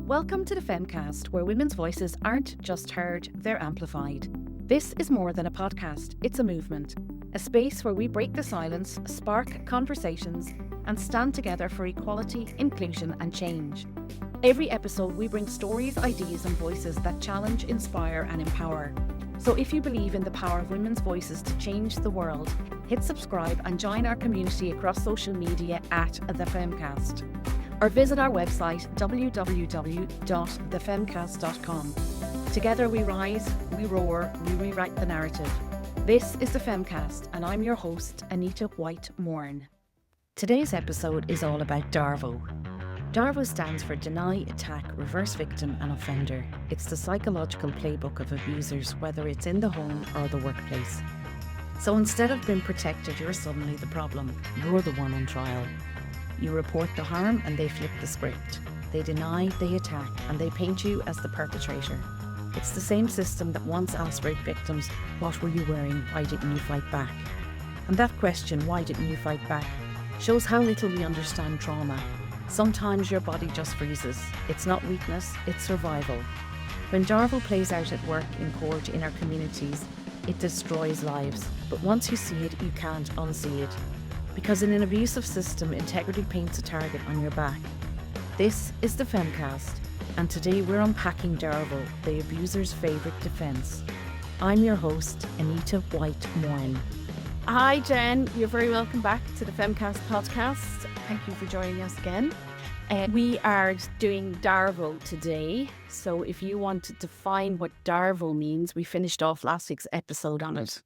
Welcome to the FEMCAST, where women's voices aren't just heard, they're amplified. This is more than a podcast, it's a movement. A space where we break the silence, spark conversations, and stand together for equality, inclusion, and change. Every episode, we bring stories, ideas, and voices that challenge, inspire, and empower. So if you believe in the power of women's voices to change the world, hit subscribe and join our community across social media at The FEMCAST. Or visit our website, www.thefemcast.com. Together we rise, we roar, we rewrite the narrative. This is The FEMCAST, and I'm your host, Anita Whyte Moran. Today's episode is all about DARVO. DARVO stands for Deny, Attack, Reverse Victim and Offender. It's the psychological playbook of abusers, whether it's in the home or the workplace. So instead of being protected, you're suddenly the problem. You're the one on trial. You report the harm and they flip the script. They deny, they attack, and they paint you as the perpetrator. It's the same system that once asked rape victims, what were you wearing? Why didn't you fight back? And that question, why didn't you fight back, shows how little we understand trauma. Sometimes your body just freezes. It's not weakness, it's survival. When DARVO plays out at work, in court, in our communities, it destroys lives. But once you see it, you can't unsee it. Because in an abusive system, integrity paints a target on your back. This is the FEMCAST, and today we're unpacking DARVO, the abuser's favourite defence. I'm your host, Anita Whyte Moran. Hi Jen, you're very welcome back to the FEMCAST podcast. Thank you for joining us again. We are doing DARVO today, so if you want to define what DARVO means, we finished off last week's episode on it.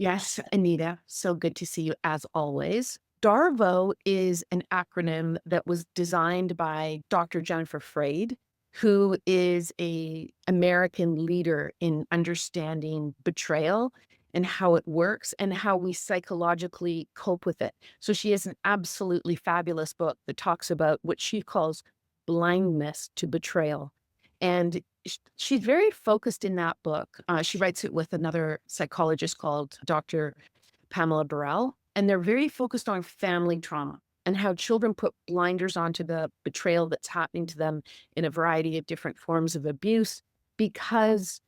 Yes, Anita, so good to see you as always. DARVO is an acronym that was designed by Dr. Jen Fraser, who is an American leader in understanding betrayal and how it works and how we psychologically cope with it. So she has an absolutely fabulous book that talks about what she calls blindness to betrayal. And she's very focused in that book. She writes it with another psychologist called Dr. Pamela Burrell. And they're very focused on family trauma and how children put blinders onto the betrayal that's happening to them in a variety of different forms of abuse, because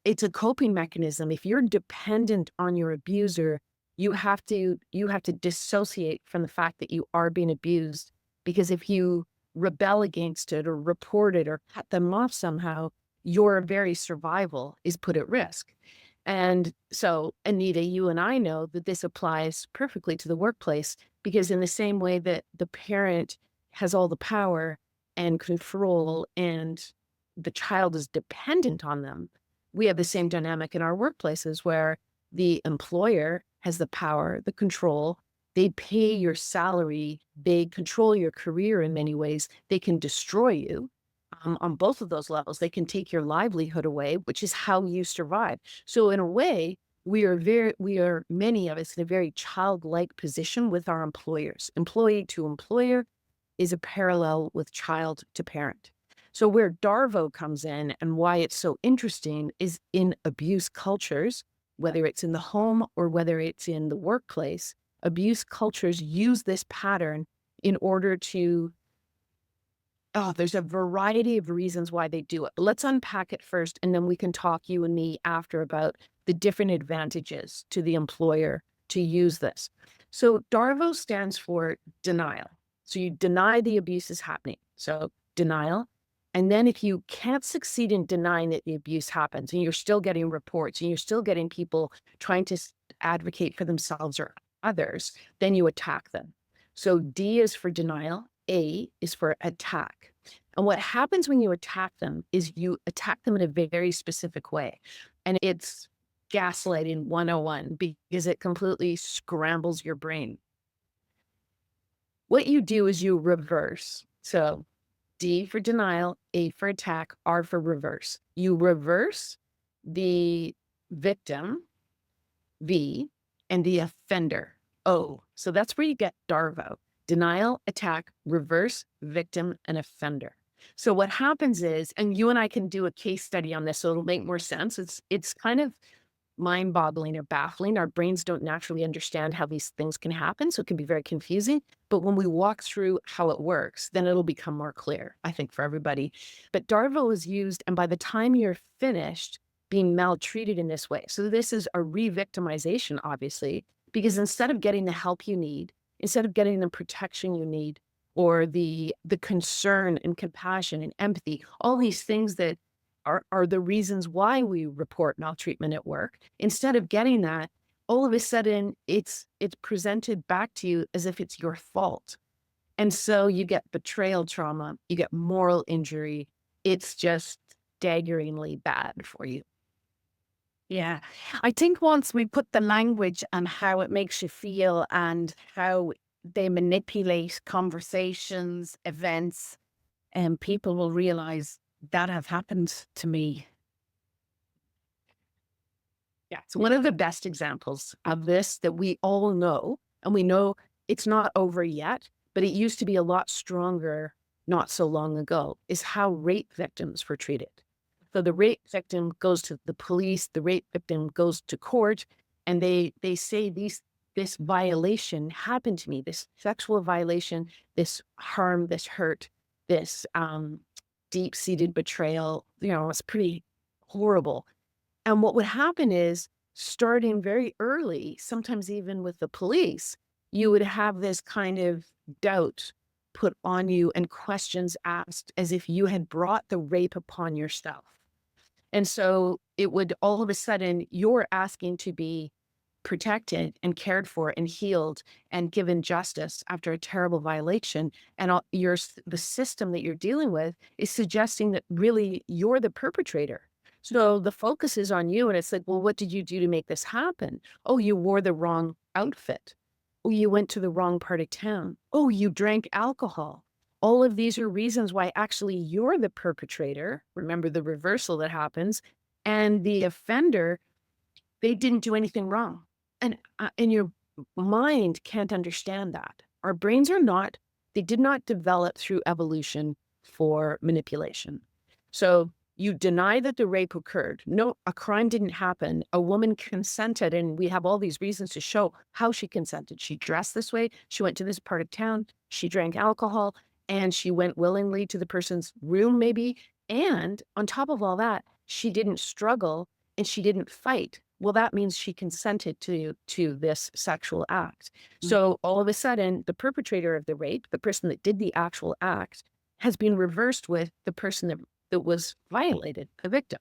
it's a coping mechanism. If you're dependent on your abuser, you have to dissociate from the fact that you are being abused, because if you rebel against it or report it or cut them off somehow, your very survival is put at risk. And so, Anita, you and I know that this applies perfectly to the workplace, because in the same way that the parent has all the power and control and the child is dependent on them, we have the same dynamic in our workplaces where the employer has the power, the control. They pay your salary. They control your career in many ways. They can destroy you on both of those levels. They can take your livelihood away, which is how you survive. So in a way, we are many of us in a very childlike position with our employers. Employee to employer is a parallel with child to parent. So where DARVO comes in and why it's so interesting is in abuse cultures, whether it's in the home or whether it's in the workplace. Abuse cultures use this pattern in order to, there's a variety of reasons why they do it. But let's unpack it first, and then we can talk, you and me, after about the different advantages to the employer to use this. So DARVO stands for denial. So you deny the abuse is happening. So denial. And then if you can't succeed in denying that the abuse happens, and you're still getting reports, and you're still getting people trying to advocate for themselves or others, then you attack them. So D is for denial, A is for attack. And what happens when you attack them is you attack them in a very specific way. And it's gaslighting 101, because it completely scrambles your brain. What you do is you reverse. So D for denial, A for attack, R for reverse. You reverse the victim, V, and the offender, O. So that's where you get DARVO: denial, attack, reverse, victim, and offender. So what happens is, and you and I can do a case study on this so it'll make more sense. It's kind of mind-boggling or baffling. Our brains don't naturally understand how these things can happen, so it can be very confusing. But when we walk through how it works, then it'll become more clear, I think, for everybody. But DARVO is used, and by the time you're finished being maltreated in this way, so this is a re-victimization, obviously, because instead of getting the help you need, instead of getting the protection you need, or the concern and compassion and empathy, all these things that are the reasons why we report maltreatment at work. Instead of getting that, all of a sudden it's presented back to you as if it's your fault. And so you get betrayal trauma, you get moral injury. It's just staggeringly bad for you. Yeah. I think once we put the language and how it makes you feel and how they manipulate conversations, events, and people will realize that have happened to me. Yeah. So one of the best examples of this that we all know, and we know it's not over yet, but it used to be a lot stronger not so long ago, is how rape victims were treated. So the rape victim goes to the police, the rape victim goes to court, and they say this violation happened to me, this sexual violation, this harm, this hurt, this deep-seated betrayal. It's pretty horrible. And what would happen is, starting very early, sometimes even with the police, you would have this kind of doubt put on you and questions asked as if you had brought the rape upon yourself. And so it would all of a sudden, you're asking to be protected and cared for and healed and given justice after a terrible violation. And the system that you're dealing with is suggesting that really you're the perpetrator. So the focus is on you. And it's like, well, what did you do to make this happen? Oh, you wore the wrong outfit. Oh, you went to the wrong part of town. Oh, you drank alcohol. All of these are reasons why actually you're the perpetrator. Remember the reversal that happens. And the offender, they didn't do anything wrong. And your mind can't understand that. Our brains they did not develop through evolution for manipulation. So you deny that the rape occurred. No, a crime didn't happen. A woman consented, and we have all these reasons to show how she consented. She dressed this way. She went to this part of town. She drank alcohol, and she went willingly to the person's room, maybe. And on top of all that, she didn't struggle and she didn't fight. Well, that means she consented to this sexual act. So all of a sudden, the perpetrator of the rape, the person that did the actual act, has been reversed with the person that was violated, the victim.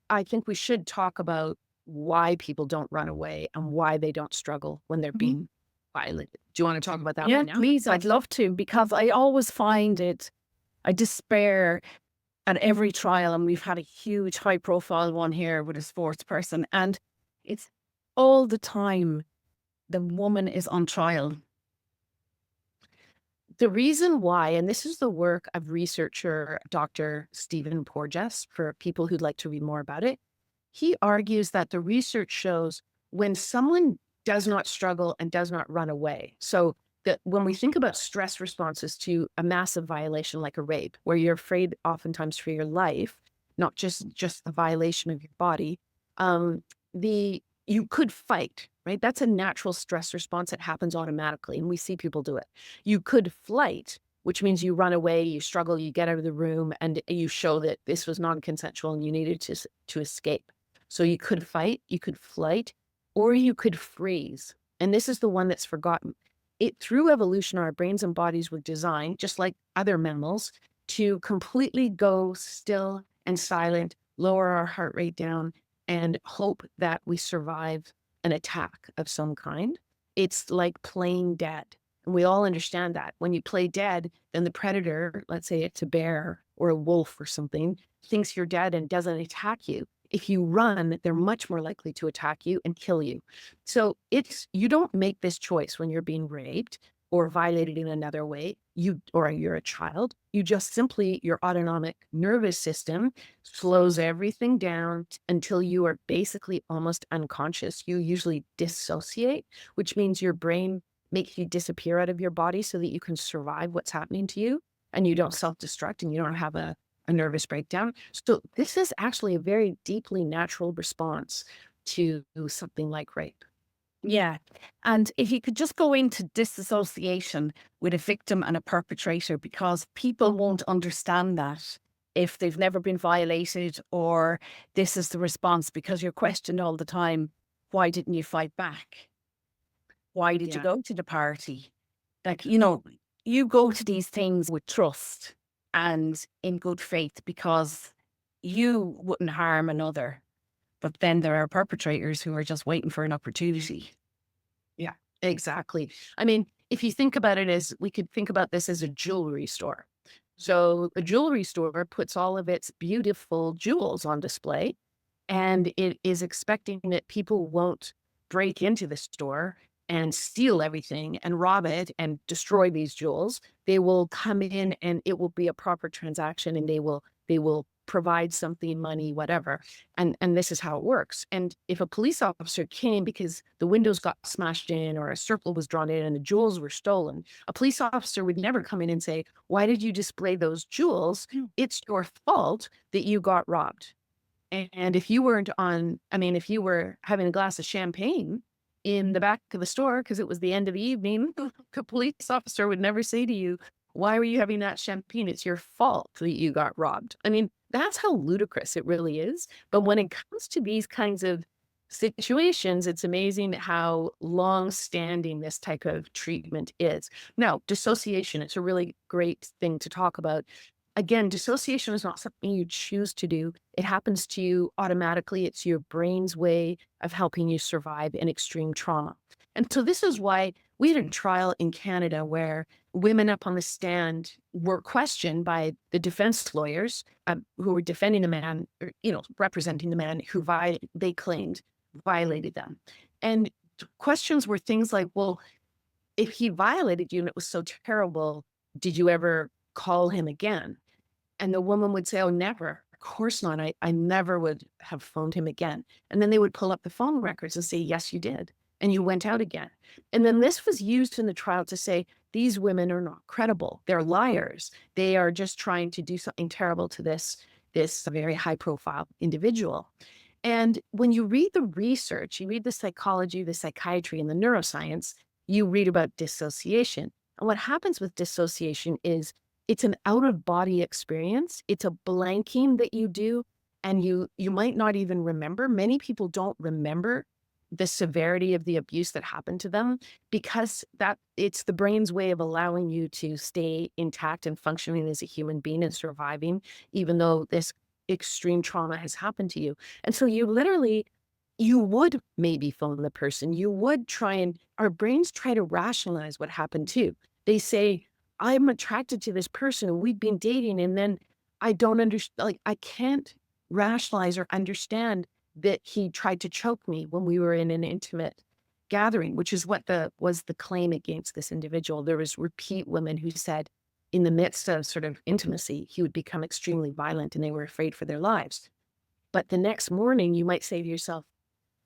I think we should talk about why people don't run away and why they don't struggle when they're being violated. Do you want to talk about that Yeah, right now? please. I'd love to, because I always find I despair at every trial, and we've had a huge high profile one here with a sports person, and it's all the time the woman is on trial. The reason why, and this is the work of researcher Dr. Stephen Porges, for people who'd like to read more about it, he argues that the research shows when someone does not struggle and does not run away. So that when we think about stress responses to a massive violation like a rape, where you're afraid oftentimes for your life, not just the violation of your body, you could fight, right? That's a natural stress response that happens automatically, and we see people do it. You could flight, which means you run away, you struggle, you get out of the room, and you show that this was non-consensual and you needed to escape. So you could fight, you could flight, or you could freeze. And this is the one that's forgotten. Through evolution, our brains and bodies were designed, just like other mammals, to completely go still and silent, lower our heart rate down, and hope that we survive an attack of some kind. It's like playing dead. And we all understand that. When you play dead, then the predator, let's say it's a bear or a wolf or something, thinks you're dead and doesn't attack you. If you run, they're much more likely to attack you and kill you. So you don't make this choice when you're being raped or violated in another way, or you're a child. You just simply, your autonomic nervous system slows everything down until you are basically almost unconscious. You usually dissociate, which means your brain makes you disappear out of your body so that you can survive what's happening to you, and you don't self-destruct and you don't have a nervous breakdown. So this is actually a very deeply natural response to something like rape. Yeah. And if you could just go into disassociation with a victim and a perpetrator, because people won't understand that if they've never been violated, or this is the response because you're questioned all the time. Why didn't you fight back? Why did you Yeah. go to the party? Like, you go to these things with trust and in good faith because you wouldn't harm another. But then there are perpetrators who are just waiting for an opportunity. Yeah, exactly. I mean, if you think about it as, we could think about this as a jewelry store. So a jewelry store puts all of its beautiful jewels on display, and it is expecting that people won't break into the store and steal everything and rob it and destroy these jewels. They will come in and it will be a proper transaction, and they will provide something, money, whatever. And this is how it works. And if a police officer came because the windows got smashed in or a circle was drawn in and the jewels were stolen, a police officer would never come in and say, "Why did you display those jewels? It's your fault that you got robbed." And if you weren't on, I mean, if you were having a glass of champagne in the back of the store because it was the end of the evening, the police officer would never say to you, "Why were you having that champagne? It's your fault that you got robbed." I mean, that's how ludicrous it really is. But when it comes to these kinds of situations, it's amazing how long-standing this type of treatment is. Now, dissociation, it's a really great thing to talk about. Again, dissociation is not something you choose to do. It happens to you automatically. It's your brain's way of helping you survive an extreme trauma. And so this is why we had a trial in Canada where women up on the stand were questioned by the defense lawyers who were defending the man, or, representing the man who they claimed violated them. And questions were things like, well, if he violated you and it was so terrible, did you ever call him again? And the woman would say, "Oh, never. Of course not. I never would have phoned him again." And then they would pull up the phone records and say, "Yes, you did. And you went out again." And then this was used in the trial to say, these women are not credible. They're liars. They are just trying to do something terrible to this very high profile individual. And when you read the research, you read the psychology, the psychiatry, and the neuroscience, you read about dissociation. And what happens with dissociation is it's an out-of-body experience. It's a blanking that you do, and you might not even remember. Many people don't remember the severity of the abuse that happened to them because it's the brain's way of allowing you to stay intact and functioning as a human being and surviving, even though this extreme trauma has happened to you. And so you would maybe phone the person. You would our brains try to rationalize what happened too. They say, "I'm attracted to this person and we've been dating, and then I don't understand, like, I can't rationalize or understand that he tried to choke me when we were in an intimate gathering," which is what was the claim against this individual. There was repeat women who said in the midst of sort of intimacy, he would become extremely violent and they were afraid for their lives. But the next morning you might say to yourself,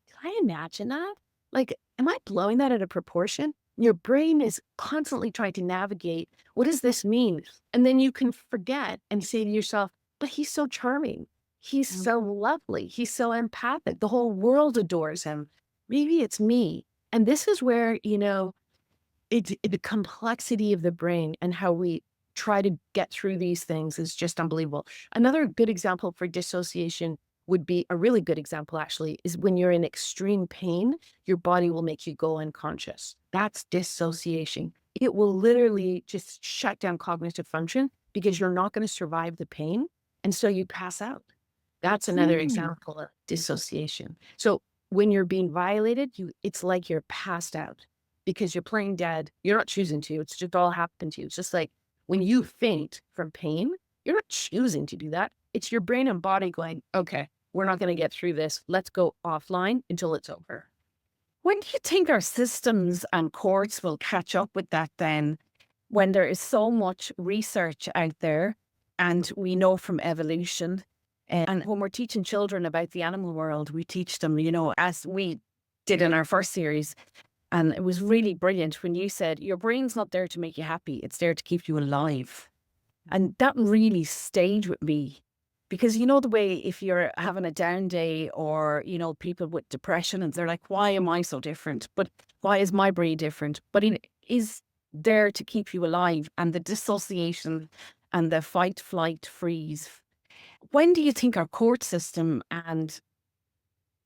"Did I imagine that? Like, am I blowing that out of proportion?" Your brain is constantly trying to navigate, what does this mean? And then you can forget and say to yourself, "But he's so charming. He's so lovely. He's so empathic. The whole world adores him. Maybe it's me." And this is where, the complexity of the brain and how we try to get through these things is just unbelievable. Another good example for dissociation would be a really good example, actually, is when you're in extreme pain, your body will make you go unconscious. That's dissociation. It will literally just shut down cognitive function because you're not going to survive the pain. And so you pass out. That's another example of dissociation. So when you're being violated, it's like you're passed out because you're playing dead. You're not choosing to. It's just all happened to you. It's just like when you faint from pain, you're not choosing to do that. It's your brain and body going, "Okay, we're not going to get through this. Let's go offline until it's over." When do you think our systems and courts will catch up with that then, when there is so much research out there and we know from evolution, and when we're teaching children about the animal world, we teach them, as we did in our first series. And it was really brilliant when you said, your brain's not there to make you happy. It's there to keep you alive. And that really stayed with me. Because you know the way if you're having a down day or, you know, people with depression and they're like, why am I so different? But why is my brain different? But it is there to keep you alive, and the dissociation and the fight, flight, freeze. When do you think our court system and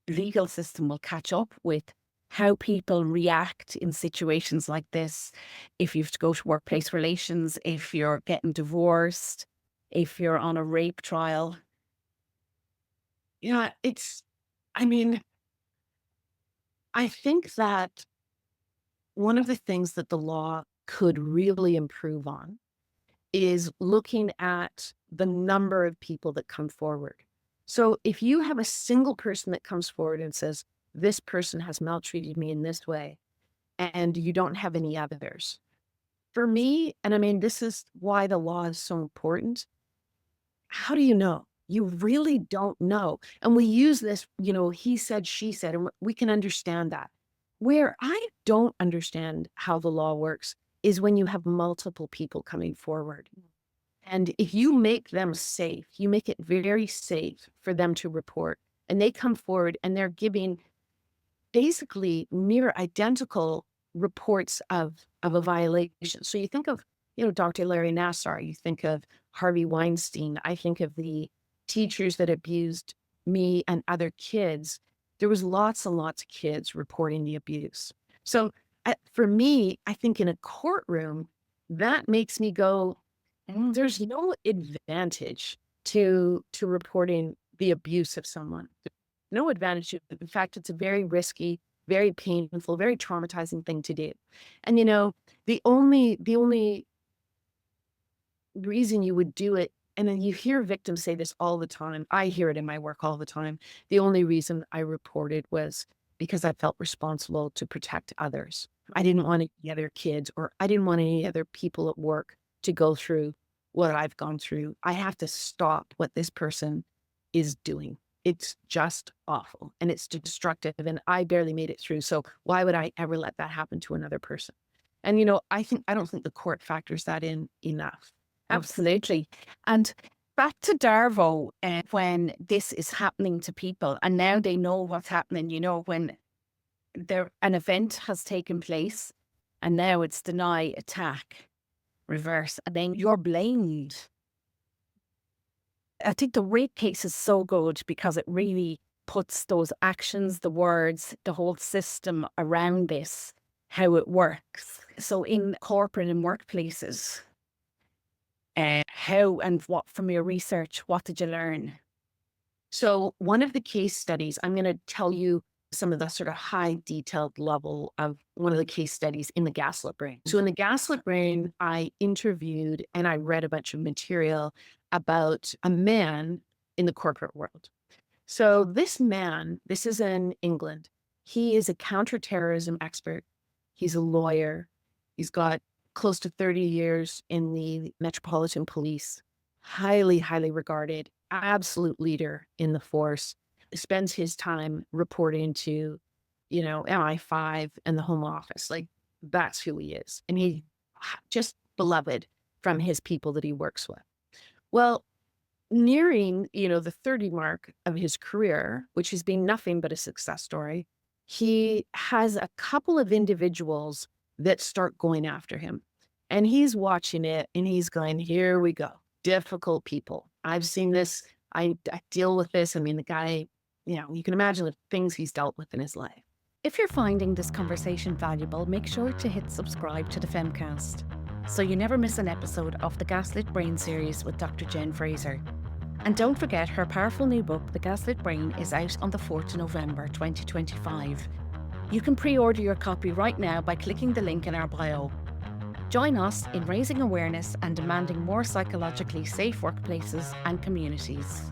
legal system will catch up with how people react in situations like this? If you have to go to workplace relations, if you're getting divorced, if you're on a rape trial. Yeah, I mean, I think that one of the things that the law could really improve on is looking at the number of people that come forward. So if you have a single person that comes forward and says, this person has maltreated me in this way, and you don't have any others, for me, and I mean, this is why the law is so important. How do you know? You really don't know. And we use this, he said, she said, and we can understand that. Where I don't understand how the law works is when you have multiple people coming forward. And if you make them safe, you make it very safe for them to report, and they come forward and they're giving basically near identical reports of a violation. So you think of, Dr. Larry Nassar, you think of Harvey Weinstein, I think of the teachers that abused me and other kids. There was lots and lots of kids reporting the abuse. So for me, I think in a courtroom, that makes me go, there's no advantage to reporting the abuse of someone. No advantage. In fact, it's a very risky, very painful, very traumatizing thing to do. And the only reason you would do it, and then you hear victims say this all the time. I hear it in my work all the time. The only reason I reported was because I felt responsible to protect others. I didn't want any other kids, or I didn't want any other people at work to go through what I've gone through. I have to stop what this person is doing. It's just awful, and it's destructive, and I barely made it through. So why would I ever let that happen to another person? And, I don't think the court factors that in enough. Absolutely. And back to DARVO, when this is happening to people and now they know what's happening, when an event has taken place and now it's deny, attack, reverse, and then you're blamed. I think the rape case is so good because it really puts those actions, the words, the whole system around this, how it works. So in corporate and workplaces, how and what, from your research, what did you learn? So one of the case studies, I'm going to tell you some of the sort of high detailed level of one of the case studies in the Gaslit Brain. So in the Gaslit Brain, I interviewed and I read a bunch of material about a man in the corporate world. So this man, this is in England. He is a counterterrorism expert. He's a lawyer. He's got close to 30 years in the Metropolitan Police, highly, highly regarded, absolute leader in the force, spends his time reporting to, MI5 and the Home Office. Like, that's who he is. And he just beloved from his people that he works with. Well, nearing, the 30 mark of his career, which has been nothing but a success story, he has a couple of individuals that start going after him. And he's watching it and he's going, here we go. Difficult people. I've seen this. I deal with this. I mean, the guy, you can imagine the things he's dealt with in his life. If you're finding this conversation valuable, make sure to hit subscribe to the FEMCAST so you never miss an episode of the Gaslit Brain series with Dr. Jen Fraser. And don't forget, her powerful new book, The Gaslit Brain, is out on the 4th of November 2025. You can pre-order your copy right now by clicking the link in our bio. Join us in raising awareness and demanding more psychologically safe workplaces and communities.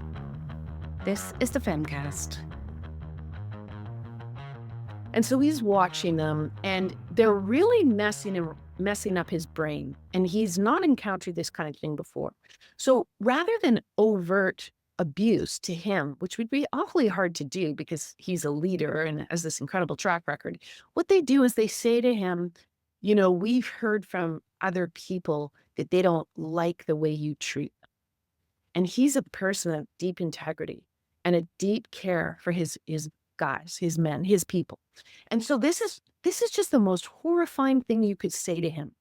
This is the FEMCAST. And so he's watching them, and they're really messing up his brain. And he's not encountered this kind of thing before. So rather than overt abuse to him, which would be awfully hard to do because he's a leader and has this incredible track record, what they do is they say to him, we've heard from other people that they don't like the way you treat them. And he's a person of deep integrity and a deep care for his guys, his men, his people. And so this is just the most horrifying thing you could say to him.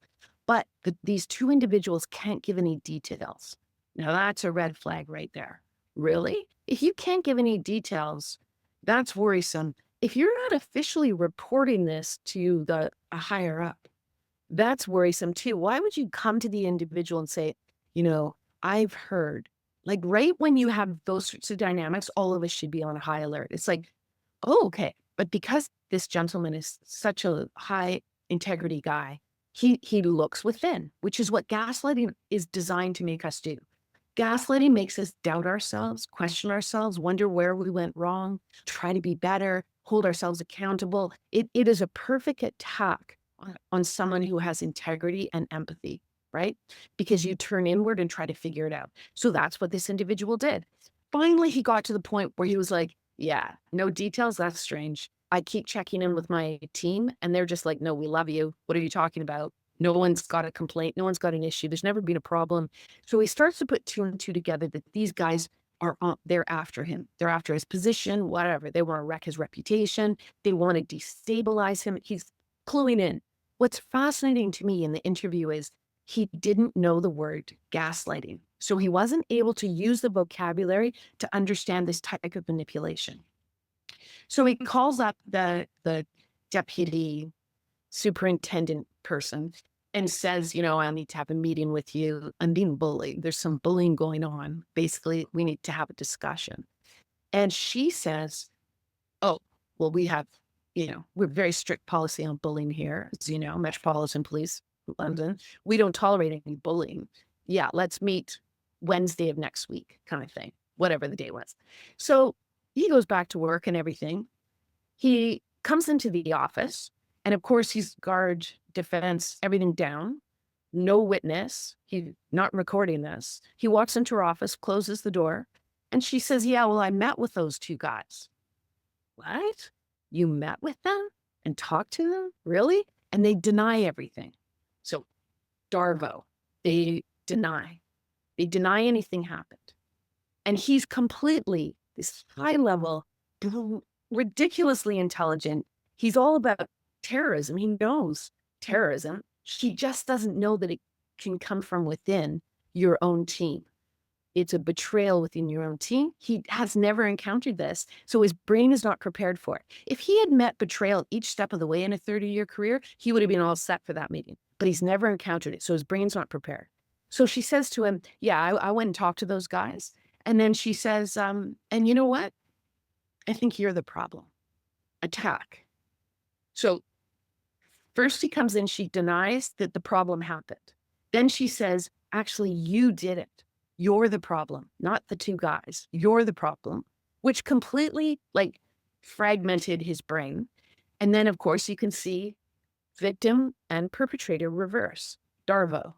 But these two individuals can't give any details. Now that's a red flag right there. Really? If you can't give any details, that's worrisome. If you're not officially reporting this to a higher up, that's worrisome too. Why would you come to the individual and say, I've heard, like right when you have those sorts of dynamics, all of us should be on high alert. It's like, oh, okay. But because this gentleman is such a high integrity guy, he looks within, which is what gaslighting is designed to make us do. Gaslighting makes us doubt ourselves, question ourselves, wonder where we went wrong, try to be better, hold ourselves accountable. It is a perfect attack on someone who has integrity and empathy, right? Because you turn inward and try to figure it out. So that's what this individual did. Finally, he got to the point where he was like, yeah, no details. That's strange. I keep checking in with my team and they're just like, no, we love you. What are you talking about? No one's got a complaint. No one's got an issue. There's never been a problem. So he starts to put two and two together that these guys they're after him. They're after his position, whatever. They want to wreck his reputation. They want to destabilize him. He's cluing in. What's fascinating to me in the interview is he didn't know the word gaslighting. So he wasn't able to use the vocabulary to understand this type of manipulation. So he calls up the deputy superintendent person and says, I need to have a meeting with you. I'm being bullied. There's some bullying going on. Basically, we need to have a discussion. And she says, oh, well, we have, we're very strict policy on bullying here. As you know, Metropolitan Police, London, we don't tolerate any bullying. Yeah, let's meet Wednesday of next week kind of thing, whatever the day was. So he goes back to work and everything. He comes into the office. And of course, he's guard, defense, everything down. No witness. He's not recording this. He walks into her office, closes the door, and she says, yeah, well, I met with those two guys. What? You met with them and talked to them? Really? And they deny everything. So DARVO, they deny. They deny anything happened. And he's completely, this high level, ridiculously intelligent. He's all about terrorism. He knows terrorism. He just doesn't know that it can come from within your own team. It's a betrayal within your own team. He has never encountered this, so his brain is not prepared for it. If he had met betrayal each step of the way in a 30-year career, he would have been all set for that meeting. But he's never encountered it, so his brain's not prepared. So she says to him, yeah, I went and talked to those guys. And then she says, and you know what? I think you're the problem. Attack. So first he comes in, she denies that the problem happened. Then she says, actually, you did it. You're the problem, not the two guys. You're the problem, which completely fragmented his brain. And then, of course, you can see victim and perpetrator reverse, DARVO.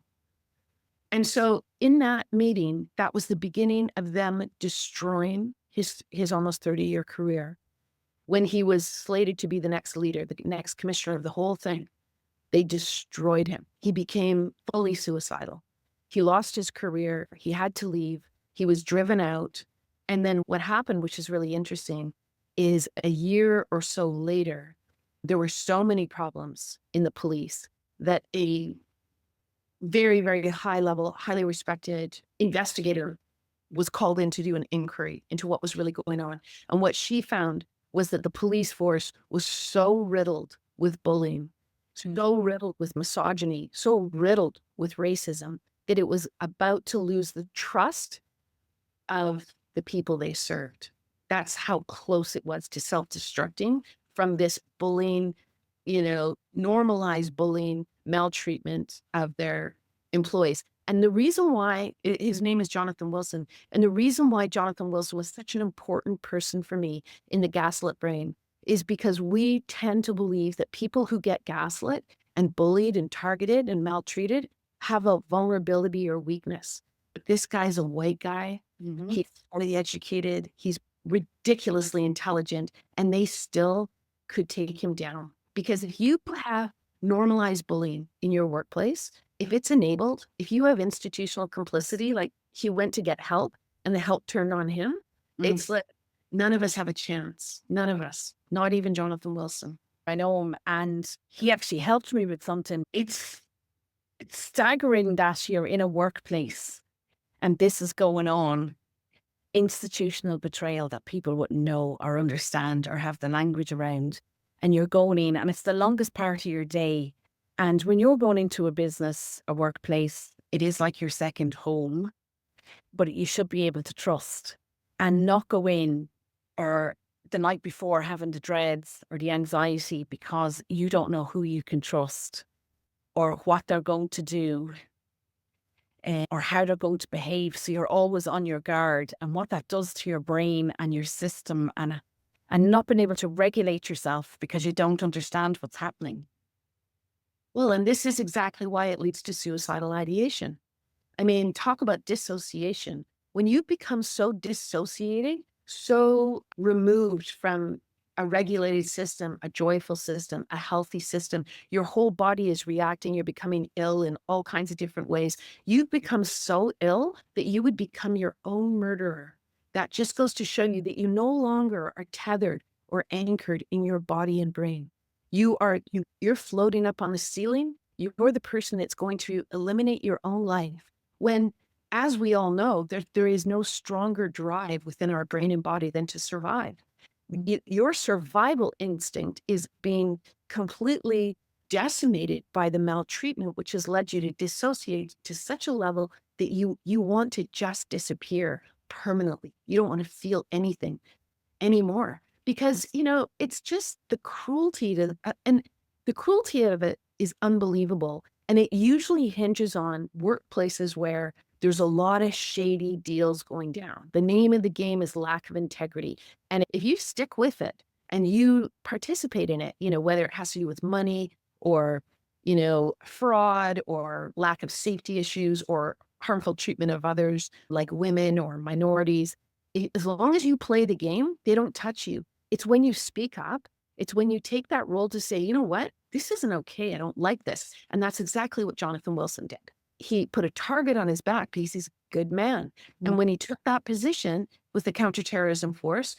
And so in that meeting, that was the beginning of them destroying his almost 30-year career. When he was slated to be the next leader, the next commissioner of the whole thing, they destroyed him. He became fully suicidal. He lost his career. He had to leave. He was driven out. And then what happened, which is really interesting, is a year or so later, there were so many problems in the police that a very, very high level, highly respected investigator was called in to do an inquiry into what was really going on. And what she found was that the police force was so riddled with bullying, so riddled with misogyny, so riddled with racism, that it was about to lose the trust of the people they served. That's how close it was to self-destructing from this bullying, normalized bullying, maltreatment of their employees. And the reason why, his name is Jonathan Wilson, and the reason why Jonathan Wilson was such an important person for me in the Gaslit Brain is because we tend to believe that people who get gaslit and bullied and targeted and maltreated have a vulnerability or weakness. But this guy's a white guy. Mm-hmm. He's highly educated. He's ridiculously intelligent, and they still could take him down. Because if you have normalized bullying in your workplace, if it's enabled, if you have institutional complicity, like he went to get help, and the help turned on him, it's like none of us have a chance. None of us, not even Jonathan Wilson. I know him, and he actually helped me with something. It's staggering that you're in a workplace and this is going on. Institutional betrayal that people wouldn't know or understand or have the language around. And you're going in, and it's the longest part of your day. And when you're going into a business, a workplace, it is like your second home, but you should be able to trust and not go in or the night before having the dreads or the anxiety because you don't know who you can trust or what they're going to do or how they're going to behave. So you're always on your guard, and what that does to your brain and your system, and not being able to regulate yourself because you don't understand what's happening. Well, and this is exactly why it leads to suicidal ideation. I mean, talk about dissociation. When you become so dissociated, so removed from a regulated system, a joyful system, a healthy system, your whole body is reacting. You're becoming ill in all kinds of different ways. You've become so ill that you would become your own murderer. That just goes to show you that you no longer are tethered or anchored in your body and brain. You're floating up on the ceiling. You're the person that's going to eliminate your own life. When, as we all know, there is no stronger drive within our brain and body than to survive. Your survival instinct is being completely decimated by the maltreatment, which has led you to dissociate to such a level that you want to just disappear permanently. You don't want to feel anything anymore because, it's just the cruelty and the cruelty of it is unbelievable. And it usually hinges on workplaces where there's a lot of shady deals going down. The name of the game is lack of integrity. And if you stick with it and you participate in it, whether it has to do with money or, fraud or lack of safety issues or harmful treatment of others like women or minorities, as long as you play the game, they don't touch you. It's when you speak up. It's when you take that role to say, you know what, this isn't okay. I don't like this. And that's exactly what Jonathan Wilson did. He put a target on his back because he's a good man. And when he took that position with the counterterrorism force,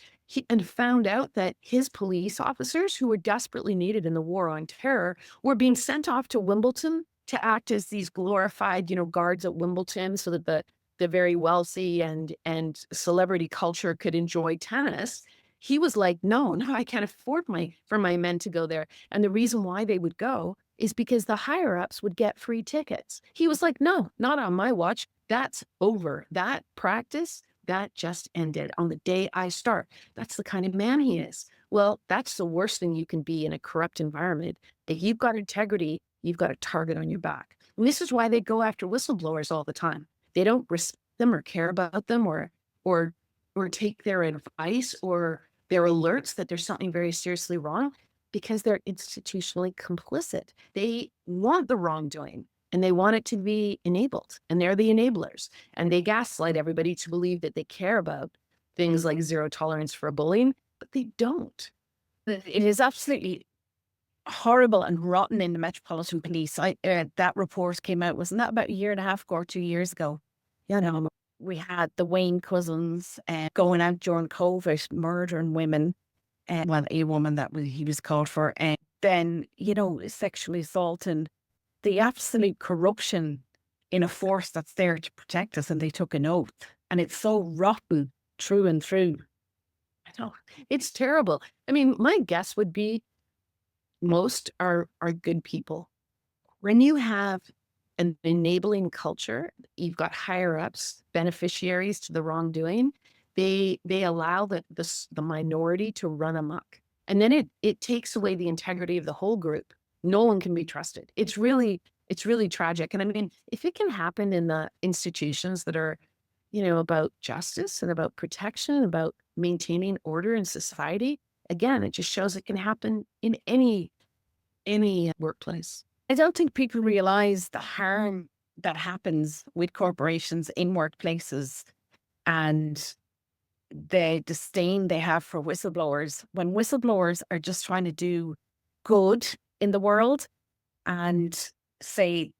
and found out that his police officers who were desperately needed in the war on terror were being sent off to Wimbledon to act as these glorified, guards at Wimbledon so that the very wealthy and celebrity culture could enjoy tennis. He was like, no, I can't afford for my men to go there. And the reason why they would go is because the higher ups would get free tickets. He was like, no, not on my watch. That's over. That practice, that just ended on the day I start. That's the kind of man he is. Well, that's the worst thing you can be in a corrupt environment. If you've got integrity, you've got a target on your back. And this is why they go after whistleblowers all the time. They don't respect them or care about them or take their advice or their alerts that there's something very seriously wrong because they're institutionally complicit. They want the wrongdoing and they want it to be enabled, and they're the enablers, and they gaslight everybody to believe that they care about things like zero tolerance for bullying, but they don't. It is absolutely horrible and rotten in the Metropolitan Police. That report came out, wasn't that about a year and a half ago or 2 years ago? We had the Wayne cousins going out during COVID, murdering women. A woman that he was called for. And then, sexually assaulting, the absolute corruption in a force that's there to protect us. And they took an oath. And it's so rotten through and through. I know. It's terrible. I mean, my guess would be most are good people. When you have an enabling culture, you've got higher ups, beneficiaries to the wrongdoing. They allow the minority to run amok, and then it takes away the integrity of the whole group. No one can be trusted. It's really tragic. And I mean, if it can happen in the institutions that are, about justice and about protection, about maintaining order in society, again, it just shows it can happen in any workplace. I don't think people realize the harm that happens with corporations in workplaces and the disdain they have for whistleblowers when whistleblowers are just trying to do good in the world and say,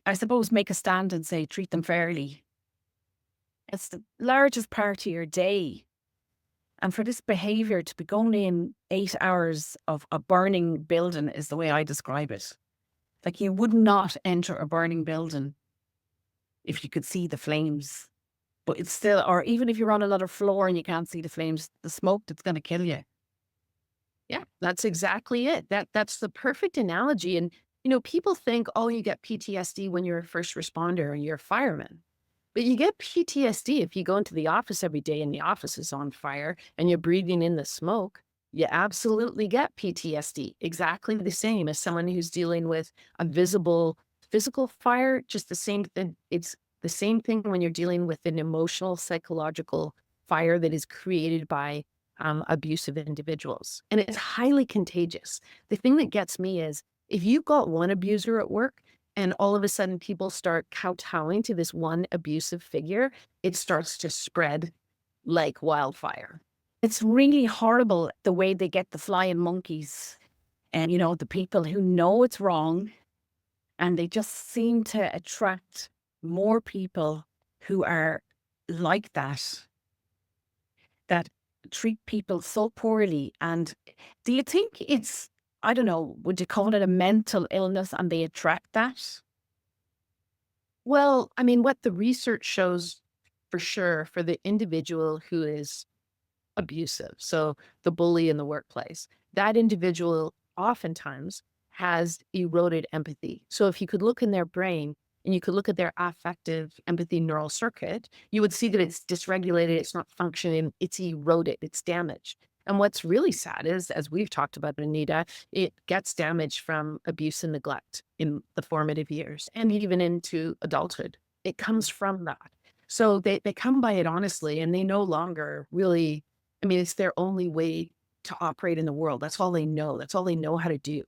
I suppose, make a stand and say, treat them fairly. It's the largest part of your day. And for this behavior to be going in 8 hours of a burning building is the way I describe it. Like you would not enter a burning building if you could see the flames. But it's still, or even if you're on another floor and you can't see the flames, the smoke that's going to kill you. Yeah, that's exactly it. That's the perfect analogy. And people think, oh, you get PTSD when you're a first responder or you're a fireman. But you get PTSD if you go into the office every day and the office is on fire and you're breathing in the smoke. You absolutely get PTSD, exactly the same as someone who's dealing with a visible physical fire, just the same thing. It's the same thing when you're dealing with an emotional, psychological fire that is created by abusive individuals. And it's highly contagious. The thing that gets me is if you've got one abuser at work, and all of a sudden people start kowtowing to this one abusive figure, it starts to spread like wildfire. It's really horrible the way they get the flying monkeys and, the people who know it's wrong, and they just seem to attract more people who are like that treat people so poorly. And do you think it's, I don't know, would you call it a mental illness and they attract that? Well, I mean, what the research shows for sure for the individual who is abusive, so the bully in the workplace, that individual oftentimes has eroded empathy. So if you could look in their brain and you could look at their affective empathy neural circuit, you would see that it's dysregulated, it's not functioning, it's eroded, it's damaged. And what's really sad is, as we've talked about, Anita, it gets damaged from abuse and neglect in the formative years and even into adulthood. It comes from that. So they come by it honestly, and they no longer really, I mean, it's their only way to operate in the world. That's all they know. That's all they know how to do.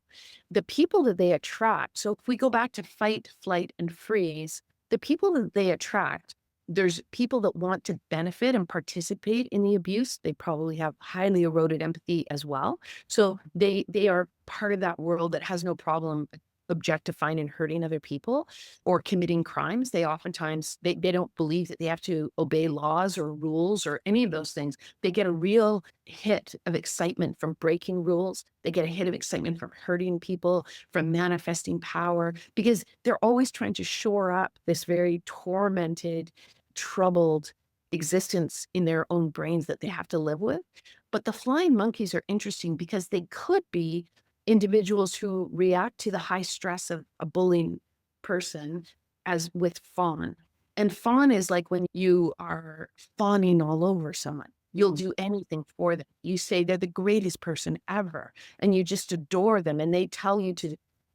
The people that they attract, so if we go back to fight, flight, and freeze, the people that they attract, there's people that want to benefit and participate in the abuse. They probably have highly eroded empathy as well. So they are part of that world that has no problem objectifying and hurting other people or committing crimes. They oftentimes they don't believe that they have to obey laws or rules or any of those things. They get a real hit of excitement from breaking rules. They get a hit of excitement from hurting people, from manifesting power, because they're always trying to shore up this very tormented, troubled existence in their own brains that they have to live with. But the flying monkeys are interesting because they could be individuals who react to the high stress of a bullying person as with fawn. And fawn is like when you are fawning all over someone. You'll do anything for them. You say they're the greatest person ever, and you just adore them, and they tell you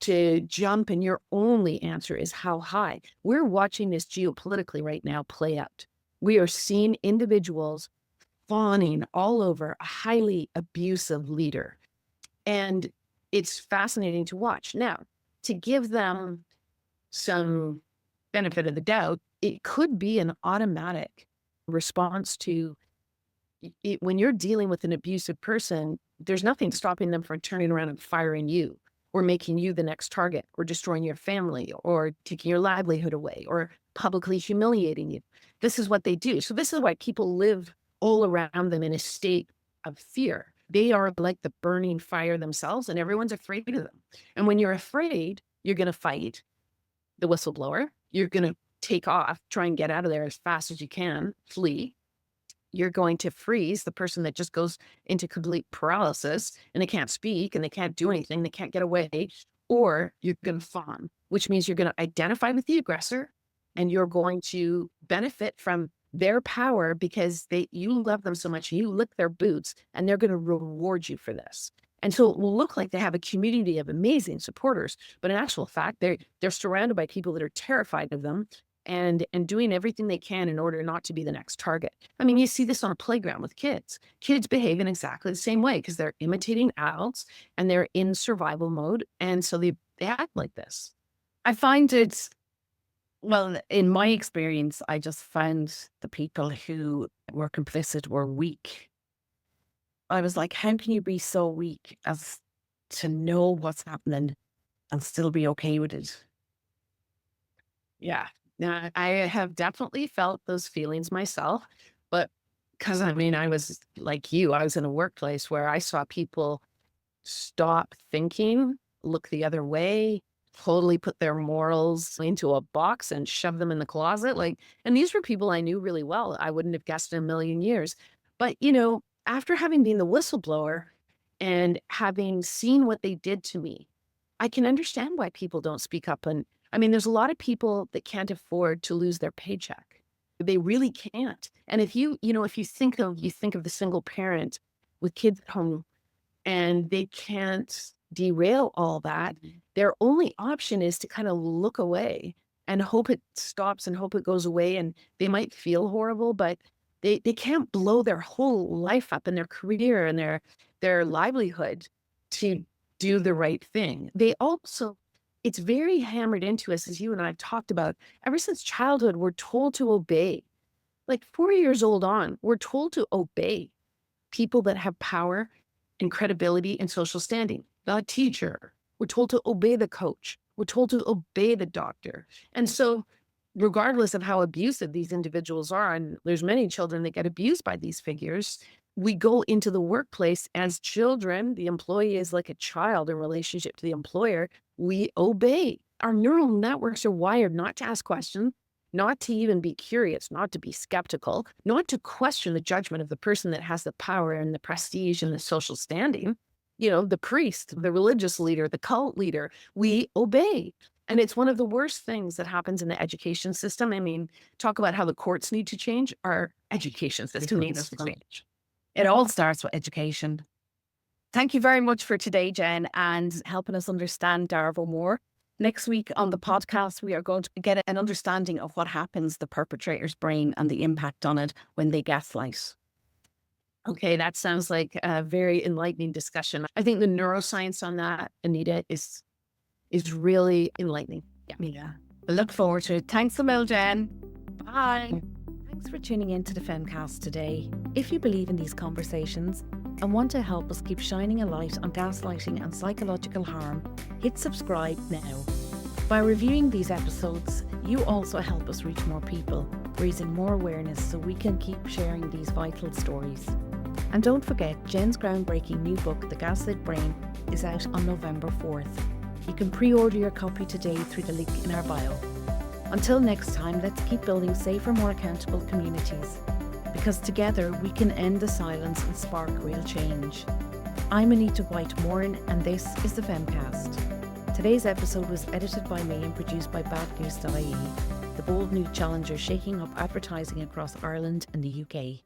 to jump, and your only answer is how high. We're watching this geopolitically right now play out. We are seeing individuals fawning all over a highly abusive leader. And it's fascinating to watch. Now, to give them some benefit of the doubt, it could be an automatic response to it. When you're dealing with an abusive person, there's nothing stopping them from turning around and firing you or making you the next target or destroying your family or taking your livelihood away or publicly humiliating you. This is what they do. So this is why people live all around them in a state of fear. They are like the burning fire themselves, and everyone's afraid of them. And when you're afraid, you're going to fight the whistleblower. You're going to take off, try and get out of there as fast as you can, flee. You're going to freeze the person that just goes into complete paralysis and they can't speak and they can't do anything. They can't get away. Or you're going to fawn, which means you're going to identify with the aggressor and you're going to benefit from their power because you love them so much, you lick their boots, and they're going to reward you for this. And so it will look like they have a community of amazing supporters, but in actual fact, they're surrounded by people that are terrified of them and doing everything they can in order not to be the next target. I mean, you see this on a playground with kids. Kids behave in exactly the same way because they're imitating adults and they're in survival mode. And so they act like this. I find it, well, in my experience, I just found the people who were complicit were weak. I was like, how can you be so weak as to know what's happening and still be okay with it? Yeah. Now, I have definitely felt those feelings myself, but because I mean, I was like you, I was in a workplace where I saw people stop thinking, look the other way, totally put their morals into a box and shove them in the closet. Like, and these were people I knew really well. I wouldn't have guessed in a million years. But, after having been the whistleblower and having seen what they did to me, I can understand why people don't speak up. And I mean, there's a lot of people that can't afford to lose their paycheck. They really can't. And if you think of the single parent with kids at home and they can't derail all that, their only option is to kind of look away and hope it stops and hope it goes away. And they might feel horrible, but they can't blow their whole life up and their career and their livelihood to do the right thing. It's very hammered into us, as you and I have talked about. Ever since childhood, we're told to obey. Like 4 years old on, we're told to obey people that have power and credibility and social standing. The teacher, we're told to obey the coach. We're told to obey the doctor. And so regardless of how abusive these individuals are, and there's many children that get abused by these figures, we go into the workplace as children. The employee is like a child in relationship to the employer. We obey. Our neural networks are wired not to ask questions, not to even be curious, not to be skeptical, not to question the judgment of the person that has the power and the prestige and the social standing. The priest, the religious leader, the cult leader, we obey. And it's one of the worst things that happens in the education system. I mean, talk about how the courts need to change. Our education system needs to change. It all starts with education. Thank you very much for today, Jen, and helping us understand DARVO more. Next week on the podcast, we are going to get an understanding of what happens to the perpetrator's brain and the impact on it when they gaslight. Okay, that sounds like a very enlightening discussion. I think the neuroscience on that, Anita, is really enlightening. Yeah. I look forward to it. Thanks a mil, Jen. Bye. Thanks for tuning in to the FEMCAST today. If you believe in these conversations and want to help us keep shining a light on gaslighting and psychological harm, hit subscribe now. By reviewing these episodes, you also help us reach more people, raising more awareness so we can keep sharing these vital stories. And don't forget, Jen's groundbreaking new book, The Gaslit Brain, is out on November 4th. You can pre-order your copy today through the link in our bio. Until next time, let's keep building safer, more accountable communities, because together we can end the silence and spark real change. I'm Anita Whyte Moran, and this is the FEMCAST. Today's episode was edited by me and produced by badnews.ie, the bold new challenger shaking up advertising across Ireland and the UK.